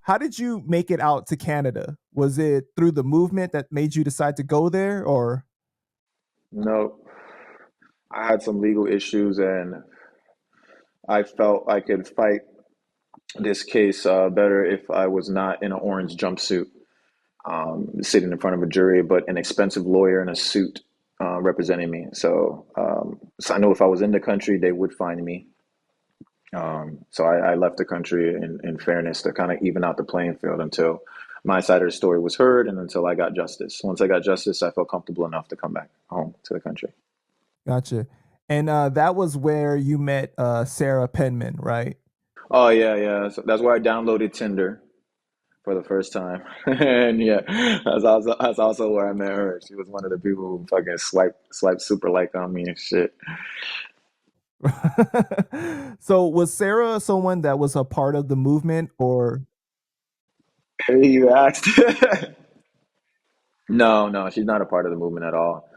How did you make it out to Canada? Was it through the movement that made you decide to go there, or? No, I had some legal issues, and I felt I could fight this case better if I was not in an orange jumpsuit, sitting in front of a jury, but an expensive lawyer in a suit representing me. So I know if I was in the country, they would find me. So I left the country in fairness to kind of even out the playing field until my side of the story was heard and until I got justice. Once I got justice, I felt comfortable enough to come back home to the country. Gotcha. And that was where you met Sarah Penman, right? Oh yeah, yeah. So that's where I downloaded Tinder for the first time, and yeah, that's also where I met her. She was one of the people who fucking swipe super like on me and shit. So was Sarah someone that was a part of the movement, or? Hey, you asked. No, no, she's not a part of the movement at all.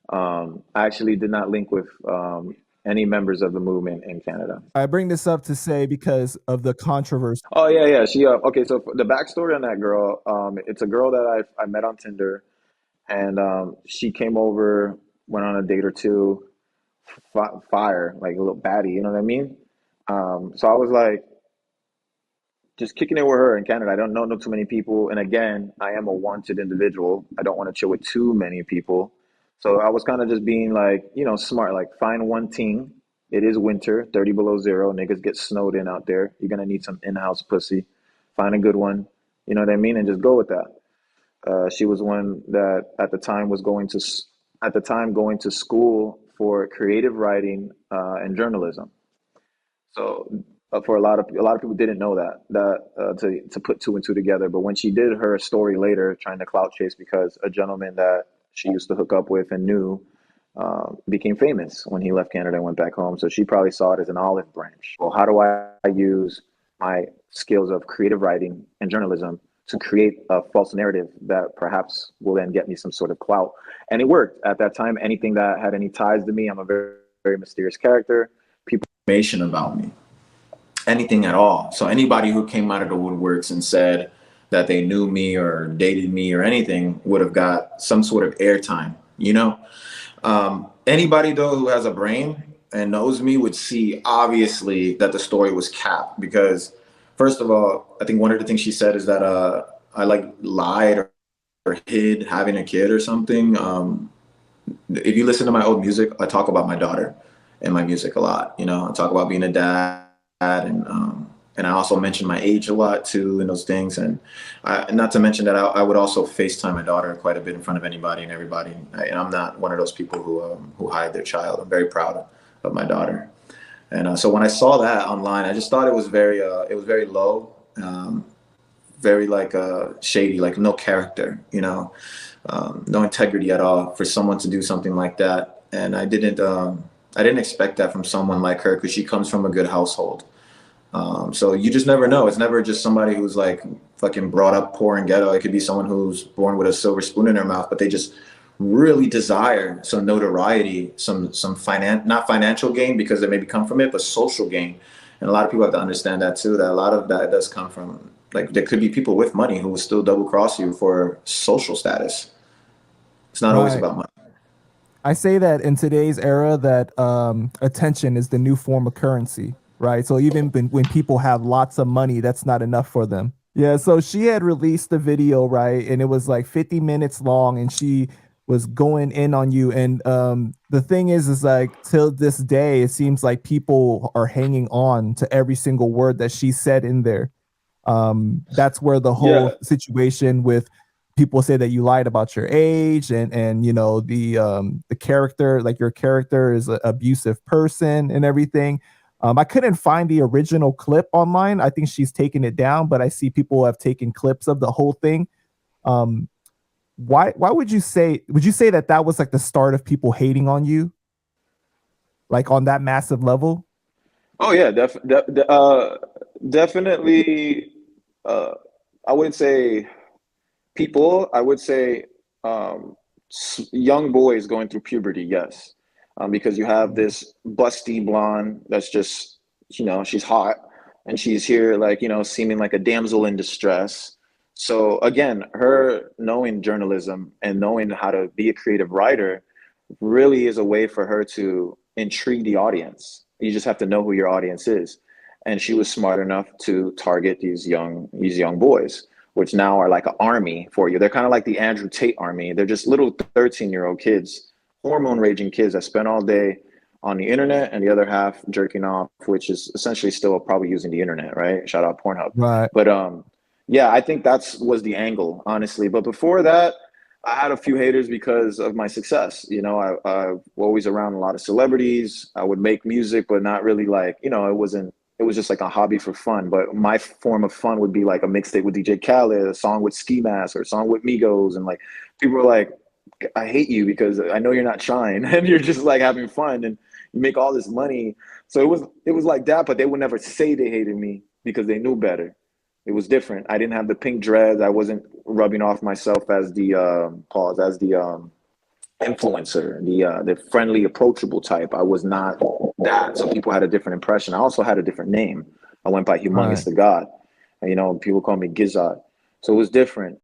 I actually did not link with any members of the movement in Canada. I bring this up to say because of the controversy. Oh yeah, yeah. She okay. So the backstory on that girl, it's a girl that I met on Tinder, and she came over, went on a date or two, fire like a little baddie. You know what I mean? So I was like, just kicking it with her in Canada. I don't know too many people, and again, I am a wanted individual. I don't want to chill with too many people, so I was kind of just being like, smart. Like, find one team. It is winter, 30 below zero. Niggas get snowed in out there. You're gonna need some in-house pussy. Find a good one. You know what I mean, and just go with that. She was one that at the time was going to school for creative writing and journalism. So for a lot of people didn't know to put two and two together. But when she did her story later, trying to clout chase because a gentleman that she used to hook up with and knew became famous when he left Canada and went back home. So she probably saw it as an olive branch. Well, how do I use my skills of creative writing and journalism to create a false narrative that perhaps will then get me some sort of clout? And it worked at that time. Anything that had any ties to me, I'm a very, very mysterious character. People information about me, anything at all. So anybody who came out of the woodworks and said that they knew me or dated me or anything would have got some sort of airtime, you know? Anybody though who has a brain and knows me would see obviously that the story was capped because first of all, I think one of the things she said is that I like lied or hid having a kid or something. If you listen to my old music, I talk about my daughter in my music a lot. I talk about being a dad, and I also mention my age a lot too, and those things. And not to mention that I would also FaceTime my daughter quite a bit in front of anybody and everybody. And I'm not one of those people who hide their child. I'm very proud of my daughter. And so when I saw that online, I just thought it was very low, very like shady, like no character, no integrity at all for someone to do something like that. And I didn't expect that from someone like her because she comes from a good household. So you just never know. It's never just somebody who's like fucking brought up poor and ghetto. It could be someone who's born with a silver spoon in their mouth, but they just really desire some notoriety, some not financial gain because they maybe come from it, but social gain. And a lot of people have to understand that too, that a lot of that does come from, like, there could be people with money who will still double cross you for social status. It's not always Right. about money. I say that in today's era that attention is the new form of currency, right? So even when people have lots of money, that's not enough for them. Yeah, so she had released the video, right? And it was like 50 minutes long and she was going in on you. And the thing is like till this day, it seems like people are hanging on to every single word that she said in there. That's where the whole Yeah. situation with people say that you lied about your age and the character, like your character is an abusive person and everything. I couldn't find the original clip online. I think she's taken it down, but I see people have taken clips of the whole thing. um why would you say that that was like the start of people hating on you, like on that massive level? Oh yeah, definitely. Uh, I wouldn't say people. I would say young boys going through puberty. Yes, because you have this busty blonde that's just, she's hot, and she's here like, you know, seeming like a damsel in distress. So again, her knowing journalism and knowing how to be a creative writer really is a way for her to intrigue the audience. You just have to know who your audience is. And she was smart enough to target these young boys, which now are like an army for you. They're kind of like the Andrew Tate army. They're just little 13-year-old kids, hormone raging kids that spend all day on the internet and the other half jerking off, which is essentially still probably using the internet, right? Shout out Pornhub. Right. But yeah, I think that's was the angle, honestly. But before that, I had a few haters because of my success. You know, I always around a lot of celebrities. I would make music, but not really like, you know, it wasn't, it was just like a hobby for fun. But my form of fun would be like a mixtape with DJ Khaled, a song with Ski Mask, or a song with Migos. And like, people were like, I hate you because I know you're not trying and you're just like having fun and you make all this money. So it was like that, but they would never say they hated me because they knew better. It was different. I didn't have the pink dreads. I wasn't rubbing off myself as the pause as the influencer, the friendly, approachable type. I was not that. So people had a different impression. I also had a different name. I went by Right. Humongous the God. And, you know, people call me Gizzard. So it was different.